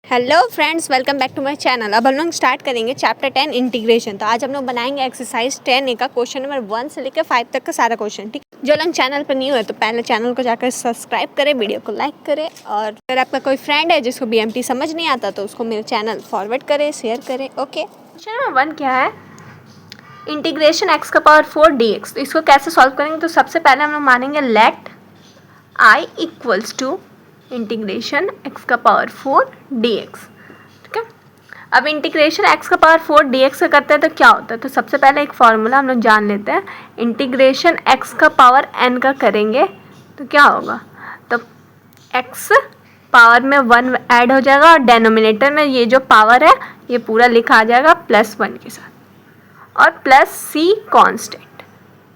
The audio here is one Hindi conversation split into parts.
Hello friends, welcome back to my channel. अब हम लोग स्टार्ट करेंगे चैप्टर 10 इंटीग्रेशन। तो आज हम लोग बनाएंगे एक्सरसाइज 10 का क्वेश्चन नंबर 1 से लेकर 5 तक का सारा क्वेश्चन। ठीक, जो लोग चैनल पर न्यू है तो पहले चैनल को जाकर सब्सक्राइब करें, वीडियो को लाइक करें, और अगर आपका कोई फ्रेंड है जिसको बीएमटी समझ नहीं आता तो उसको मेरे चैनल फॉरवर्ड करें, शेयर करें। ओके, क्वेश्चन नंबर 1 क्या है? इंटीग्रेशन एक्स का पावर 4 dx। तो इसको कैसे सॉल्व करेंगे? तो सबसे पहले हम लोग मानेंगे let I equals to integration x का पावर 4 dx। ठीक है, अब इंटीग्रेशन एक्स का पावर 4 dx से करते हैं तो क्या होता है? तो सबसे पहले एक फॉर्मूला हम लोग जान लेते हैं। इंटीग्रेशन एक्स का पावर n का करेंगे तो क्या होगा? तो x पावर में 1 ऐड हो जाएगा और डेनोमिनेटर में ये जो पावर है ये पूरा लिखा आ जाएगा +1 के साथ, और प्लस c कांस्टेंट।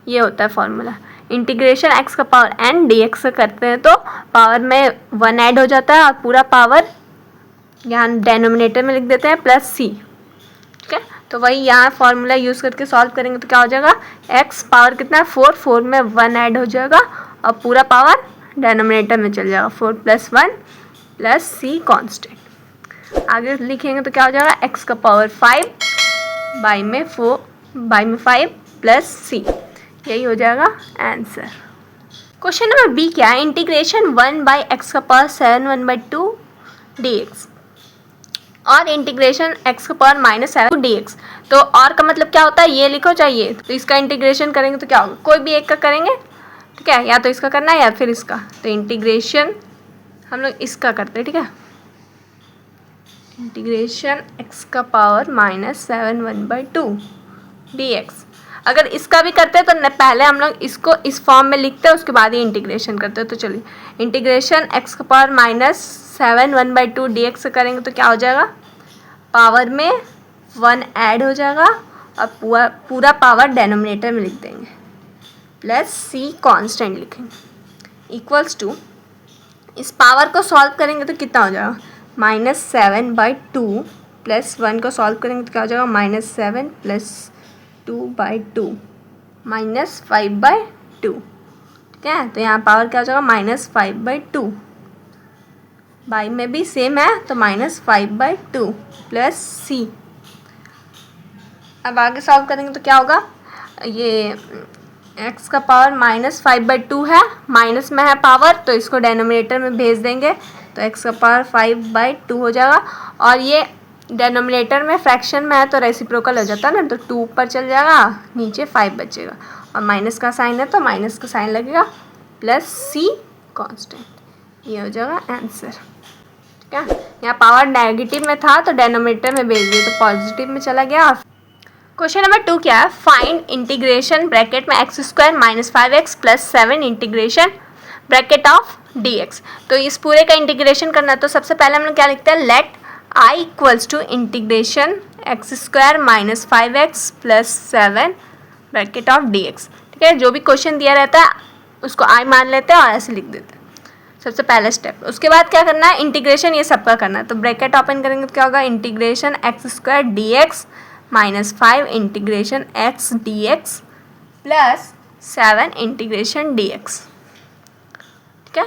ये होता है फॉर्मूला। इंटीग्रेशन एक्स का पावर n dx से करते हैं तो पावर में 1 ऐड हो जाता है और पूरा पावर यहाँ डेनोमिनेटर में लिख देते हैं +c। ठीक है, तो वही यहाँ फॉर्मूला यूज़ करके सॉल्व करेंगे तो क्या हो जाएगा? x पावर कितना है? 4 में 1 ऐड हो जाएगा और पूरा पावर डेनोमिनेटर में चल जाएगा। 4 + 1 + c कांस्टेंट। आगे लिखेंगे तो क्या हो जाएगा? x का पावर 5 बाई में 5 + c। यही हो जाएगा आंसर। क्वेश्चन नंबर बी क्या है? इंटीग्रेशन 1/x का पावर 7 1/2 dx और इंटीग्रेशन x का पावर -7 dx। तो और का मतलब क्या होता है ये लिखो चाहिए। तो इसका इंटीग्रेशन करेंगे तो क्या होगा? कोई भी एक का करेंगे, ठीक है, या तो इसका करना है या फिर इसका। तो इंटीग्रेशन हम लोग इसका करते हैं। ठीक है, इंटीग्रेशन x का पावर -7 1/2 dx। अगर इसका भी करते हैं तो पहले हम लोग इसको इस फॉर्म में लिखते हैं, उसके बाद ही इंटीग्रेशन करते हैं। तो चलिए, इंटीग्रेशन x का पावर -7 1/2 dx से करेंगे तो क्या हो जाएगा? पावर में 1 ऐड हो जाएगा और पूरा पावर डेनोमिनेटर में लिख देंगे, प्लस c कांस्टेंट लिखेंगे, इक्वल्स टू, इस पावर को सॉल्व करेंगे तो कितना हो जाएगा? -7/2 प्लस 1 को सॉल्व करेंगे तो क्या हो जाएगा? -7 + 2/2 -5/2। ठीक है, तो यहाँ पावर क्या हो जाएगा? -5/2। बाई में भी सेम है तो -5/2 प्लस c। अब आगे सॉल्व करेंगे तो क्या होगा? ये x का पावर -5/2 है, माइनस में है पावर तो इसको डेनोमिनेटर में भेज देंगे तो x का पावर 5/2 हो जाएगा। और ये डेनोमिनेटर में फ्रैक्शन में है तो रेसिप्रोकल हो जाता है ना, तो 2 ऊपर चल जाएगा, नीचे 5 बचेगा, और माइनस का साइन है तो माइनस का साइन लगेगा, प्लस c कांस्टेंट। ये हो जाएगा आंसर। ठीक है, यहाँ पावर नेगेटिव में था तो डेनोमिनेटर में भेज दिए तो पॉजिटिव में चला गया। क्वेश्चन नंबर 2 क्या है? फाइंड इंटीग्रेशन ब्रैकेट में x² - 5x + 7 integration bracket of dx। तो इस पूरे का इंटीग्रेशन करना है तो सबसे पहले हम लोग क्या लिखते हैं? Let I equals to integration x² - 5x + 7 bracket of dx। ठीक है, जो भी क्वेश्चन दिया रहता है उसको I मान लेते हैं और ऐसे लिख देते हैं, सबसे पहला स्टेप। उसके बाद क्या करना है? इंटीग्रेशन ये सबका करना है। तो ब्रैकेट ओपन करेंगे तो क्या होगा? Integration x² dx - 5 integration x dx + 7 integration dx। ठीक है,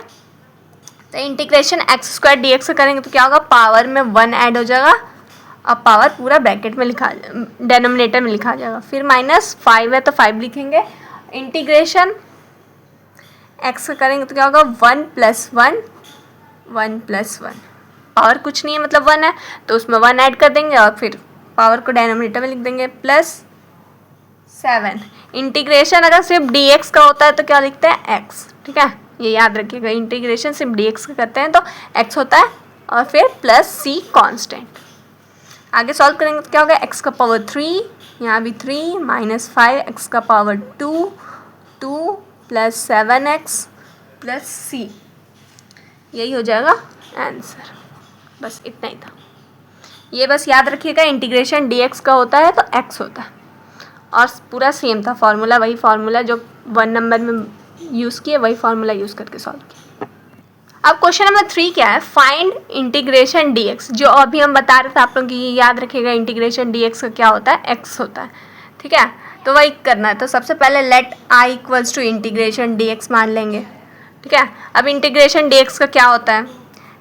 तो इंटीग्रेशन x² dx से करेंगे तो क्या होगा? पावर में 1 ऐड हो जाएगा और पावर पूरा ब्रैकेट में लिखा, डेनोमिनेटर में लिखा जाएगा। फिर -5 है तो 5 लिखेंगे। इंटीग्रेशन x का करेंगे तो क्या होगा? 1 + 1 1 + 1, और कुछ नहीं है मतलब 1 है तो उसमें 1 ऐड कर देंगे और फिर पावर को डेनोमिनेटर में लिख देंगे, +7। इंटीग्रेशन अगर सिर्फ dx का होता है तो क्या लिखते हैं? x। ठीक है, ये याद रखिएगा, इंटीग्रेशन सिर्फ dx का करते हैं तो x होता है और फिर प्लस c कांस्टेंट। आगे सॉल्व करेंगे तो क्या होगा? x का पावर 3, यहाँ भी 3 -5 x का पावर 2 2 + 7x + c। यही हो जाएगा आंसर। बस इतना ही था। ये बस याद रखिएगा, इंटीग्रेशन dx का होता है तो x होता है, और पूरा सेम था फॉर्मूला, वही फार्मूला जो 1 नंबर में यूज़ किए वही फार्मूला यूज़ करके सॉल्व किया। अब क्वेश्चन नंबर 3 क्या है? Find integration dx। जो अभी हम बता रहे थे आप लोग, ये याद रखिएगा, इंटीग्रेशन dx का क्या होता है? x होता है। ठीक है, तो वही करना है। तो सबसे पहले let I equals to integration dx मान लेंगे। ठीक है, अब इंटीग्रेशन dx का क्या होता है?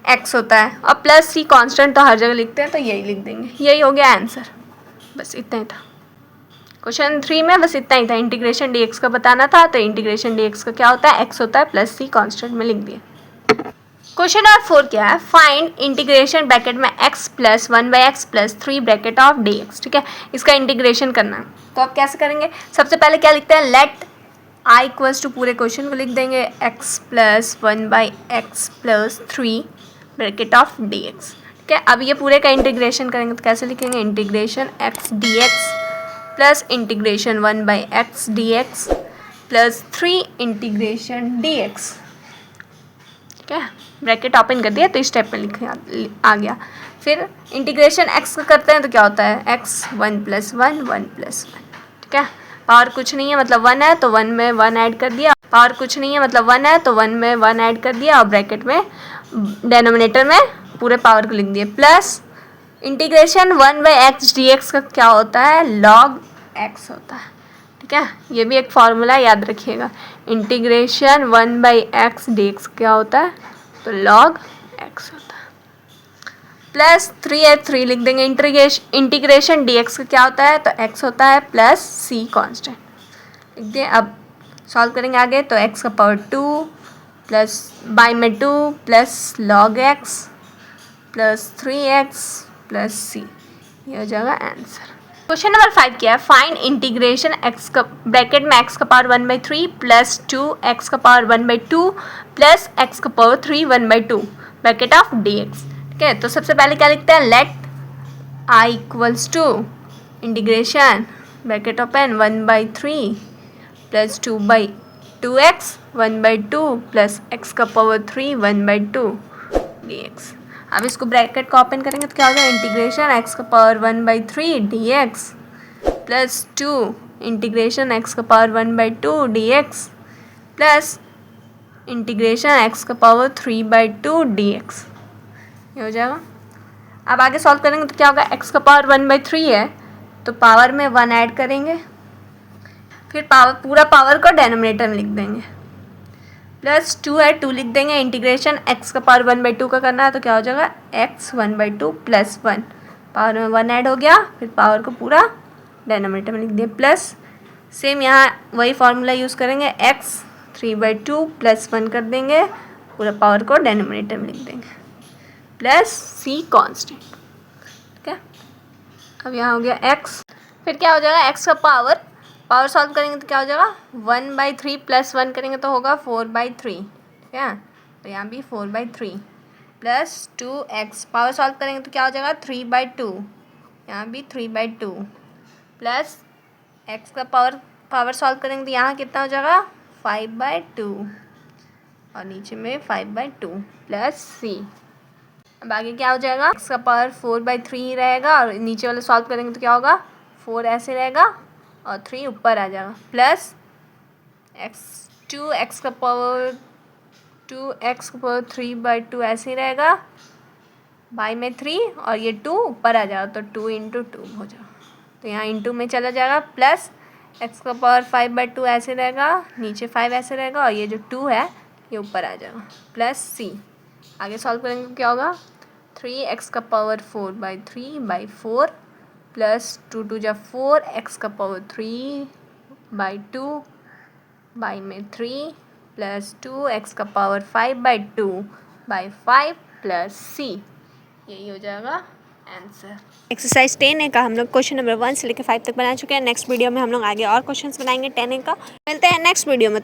एक्स होता है और प्लस सी कांस्टेंट तो हर जगह लिखते हैं तो यही लिख देंगे। यही हो गया आंसर। बस इतना ही था क्वेश्चन 3 में, बस इतना ही था। इंटीग्रेशन डी एक्स का बताना था, तो इंटीग्रेशन डी एक्स का क्या होता है, एक्स होता है प्लस सी कांस्टेंट में लिख दिया। क्वेश्चन नंबर 4 क्या है, फाइंड इंटीग्रेशन ब्रैकेट में x plus 1/x plus 3 bracket of D x. ठीक है, इसका इंटीग्रेशन करना है। तो आप कैसे करेंगे, सबसे पहले क्या लिखते हैं, लेट आई इक्वल्स टू, पूरे क्वेश्चन को लिख देंगे x plus 1/x plus 3 bracket of D x. ठीक है, अब ये पूरे का इंटीग्रेशन करेंगे तो कैसे लिखेंगे, integration x D x plus integration 1/x D x plus 3 integration D x. ठीक है, ब्रैकेट ओपन कर दिया तो इस स्टेप में लिखे आ गया। फिर इंटीग्रेशन x का करते हैं तो क्या होता है, x 1 + 1 1 + 1। ठीक है, पावर कुछ नहीं है मतलब 1 है तो 1 में 1 ऐड कर दिया, पावर कुछ नहीं है मतलब 1 है तो 1 में 1 ऐड कर दिया और ब्रैकेट में डेनोमिनेटर में पूरे पावर को लिख दिए। प्लस इंटीग्रेशन 1/x dx का क्या होता है, log x होता है। ठीक है, ये भी एक फॉर्मूला याद रखिएगा। इंटीग्रेशन 1/x dx क्या होता है, तो log x होता है। प्लस 3 लिख देंगे। इंटीग्रेशन dx का क्या होता है, तो x होता है प्लस c कांस्टेंट लिख दिए। अब सॉल्व करेंगे आगे, तो x का पावर 2 प्लस बाई में 2 plus log x plus 3x plus c, ये हो जाएगा आंसर। क्वेश्चन नंबर 5 क्या है, फाइंड इंटीग्रेशन x का ब्रैकेट में x का पावर 1/3 प्लस 2 x का पावर 1/2 प्लस x का पावर 3 1/2 ब्रैकेट ऑफ dx। ठीक है, तो सबसे पहले क्या लिखते हैं, let i equals to integration bracket open 1/3 plus 2/2x 1/2 plus x का पावर 3 1/2 dx। अब इसको ब्रैकेट को ओपन करेंगे तो क्या होगा, इंटीग्रेशन x का power 1/3 dx plus 2 integration x का power 1/2 dx plus integration x का पावर 3/2 dx, ये हो जाएगा। अब आगे सॉल्व करेंगे तो क्या होगा, x का पावर 1/3 है तो पावर में 1 ऐड करेंगे, फिर पावर पूरा पावर को डेनोमिनेटर में लिख देंगे। प्लस 2 है, 2 लिख देंगे। इंटीग्रेशन x का पावर 1/2 का करना है तो क्या हो जाएगा, x 1/2 प्लस 1, पावर में 1 ऐड हो गया, फिर पावर को पूरा डेनोमिनेटर में लिख दिया। प्लस सेम यहाँ वही फार्मूला यूज़ करेंगे, x 3/2 प्लस 1 कर देंगे, पूरा पावर को डेनोमिनेटर में लिख देंगे प्लस c कांस्टेंट। ठीक है, अब यहाँ हो गया x, फिर क्या हो जाएगा, x का पावर सॉल्व करेंगे तो क्या हो जाएगा, 1/3 प्लस 1 करेंगे तो होगा 4/3। ठीक है, तो यहाँ भी 4/3 प्लस 2x, पावर सॉल्व करेंगे तो क्या हो जाएगा, 3/2, यहाँ भी 3/2 प्लस x का पावर सॉल्व करेंगे तो यहाँ कितना हो जाएगा, 5/2 और नीचे में 5/2 प्लस c। अब आगे क्या हो जाएगा, x का पावर 4/3 रहेगा और नीचे वाले सॉल्व करेंगे तो क्या होगा, 4 ऐसे रहेगा और 3 ऊपर आ जाएगा प्लस x का पावर 3/2 ऐसे ही रहेगा, बाई में 3 और ये 2 ऊपर आ जाएगा तो 2 × 2 हो जाएगा, तो यहाँ इंटू में चला जाएगा। प्लस x का पावर 5/2 ऐसे रहेगा, नीचे 5 ऐसे रहेगा और ये जो 2 है ये ऊपर आ जाएगा प्लस c। आगे सॉल्व करेंगे तो क्या होगा, 3x का पावर 4/3/4 प्लस 2 2 जा 4, x का पावर 3/2 बाई में 3 प्लस 2x का पावर 5/2/5 प्लस c, यही हो जाएगा आंसर। एक्सरसाइज 10 का हम लोग क्वेश्चन नंबर 1 से लेकर 5 तक बना चुके हैं। नेक्स्ट वीडियो में हम लोग आगे और क्वेश्चंस बनाएंगे 10 का। मिलते हैं नेक्स्ट वीडियो में।